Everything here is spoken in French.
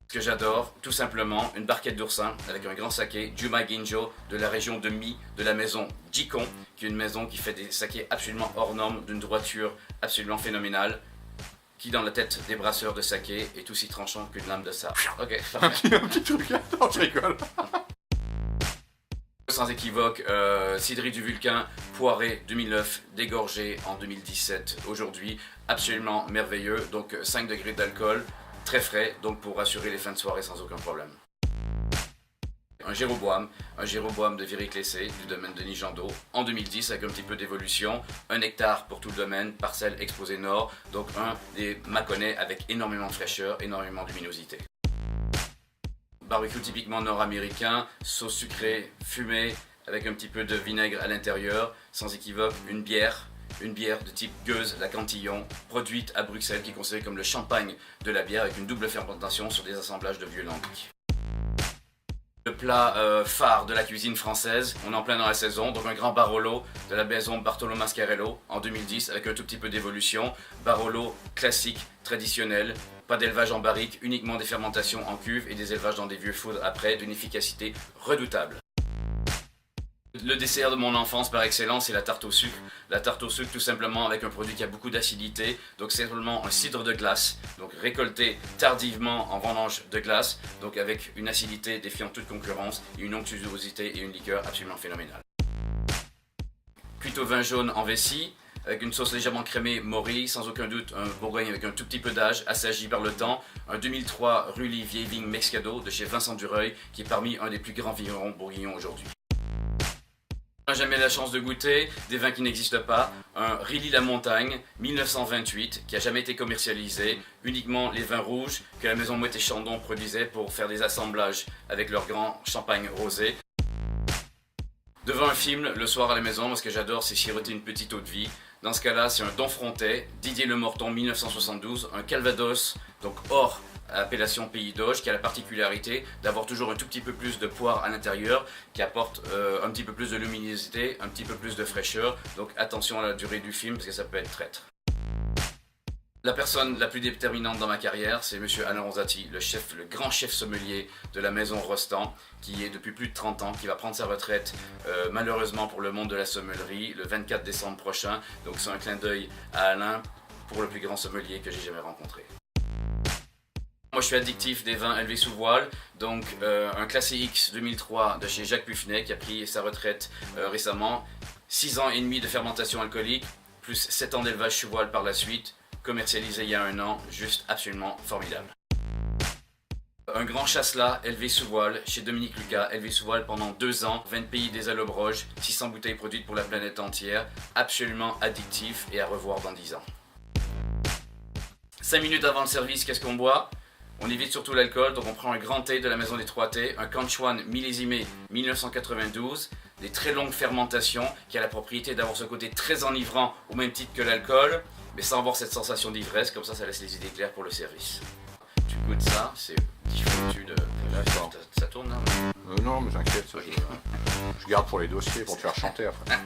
Ce que j'adore, tout simplement, une barquette d'oursin avec un grand saké, Juma Ginjo, de la région de Mi, de la maison Jikon, qui est une maison qui fait des sakés absolument hors normes, d'une droiture absolument phénoménale, qui dans la tête des brasseurs de saké est aussi tranchant qu'une lame de sabre. Ok, parfait. Un petit truc, attends, je rigole. Sans équivoque, cidrerie du Vulcain, poiré 2009, dégorgé en 2017, aujourd'hui, absolument merveilleux, donc 5 degrés d'alcool, très frais, donc pour assurer les fins de soirée sans aucun problème. Un Jéroboam de Viry-Clessé, du domaine de Nijando, en 2010 avec un petit peu d'évolution, 1 hectare pour tout le domaine, parcelle exposée nord, donc un des Mâconnais avec énormément de fraîcheur, énormément de luminosité. Barbecue typiquement nord-américain, sauce sucrée, fumée, avec un petit peu de vinaigre à l'intérieur, sans équivoque, une bière de type Gueuse, la Cantillon, produite à Bruxelles, qui est considérée comme le champagne de la bière, avec une double fermentation sur des assemblages de vieux lambic. Le plat phare de la cuisine française, on est en plein dans la saison, donc un grand Barolo de la maison Bartolo Mascarello en 2010 avec un tout petit peu d'évolution. Barolo classique, traditionnel, pas d'élevage en barrique, uniquement des fermentations en cuve et des élevages dans des vieux foudres après, d'une efficacité redoutable. Le dessert de mon enfance par excellence, c'est la tarte au sucre. La tarte au sucre tout simplement avec un produit qui a beaucoup d'acidité, donc c'est simplement un cidre de glace, donc récolté tardivement en vendange de glace, donc avec une acidité défiant toute concurrence, et une onctuosité et une liqueur absolument phénoménale. Cuite au vin jaune en vessie, avec une sauce légèrement crémée Maury, sans aucun doute un Bourgogne avec un tout petit peu d'âge, assagi par le temps, un 2003 Rully Vieille Vigne Mexcado de chez Vincent Dureuil, qui est parmi un des plus grands vignerons bourguignons aujourd'hui. On n'a jamais la chance de goûter des vins qui n'existent pas, un Rilly La Montagne 1928 qui n'a jamais été commercialisé, uniquement les vins rouges que la maison Moët et Chandon produisait pour faire des assemblages avec leur grand champagne rosé. Devant un film, le soir à la maison, moi ce que j'adore c'est siroter une petite eau de vie. Dans ce cas-là, c'est un Don Frontais, Didier Le Morton 1972, un Calvados, donc hors appellation Pays d'Auge, qui a la particularité d'avoir toujours un tout petit peu plus de poire à l'intérieur, qui apporte un petit peu plus de luminosité, un petit peu plus de fraîcheur, donc attention à la durée du film parce que ça peut être traître. La personne la plus déterminante dans ma carrière, c'est monsieur Alain Rosati, le grand chef sommelier de la maison Rostand, qui est depuis plus de 30 ans, qui va prendre sa retraite malheureusement pour le monde de la sommellerie le 24 décembre prochain, donc c'est un clin d'œil à Alain pour le plus grand sommelier que j'ai jamais rencontré. Moi je suis addictif des vins élevés sous voile, donc un Classé X 2003 de chez Jacques Puffinet qui a pris sa retraite récemment, 6 ans et demi de fermentation alcoolique, plus 7 ans d'élevage sous voile par la suite, commercialisé il y a 1 an, juste absolument formidable. Un grand Chasselas élevé sous voile chez Dominique Lucas, élevé sous voile pendant 2 ans, 20 pays des Allobroges, 600 bouteilles produites pour la planète entière, absolument addictif et à revoir dans 10 ans. 5 minutes avant le service, qu'est-ce qu'on boit ? On évite surtout l'alcool, donc on prend un grand thé de la maison des 3 thés, un Canchuan millésimé 1992, des très longues fermentations, qui a la propriété d'avoir ce côté très enivrant au même titre que l'alcool, mais sans avoir cette sensation d'ivresse, comme ça laisse les idées claires pour le service. Tu goûtes ça, c'est foutu de... Ça tourne là non, mais t'inquiète, je garde pour les dossiers, pour te faire chanter après.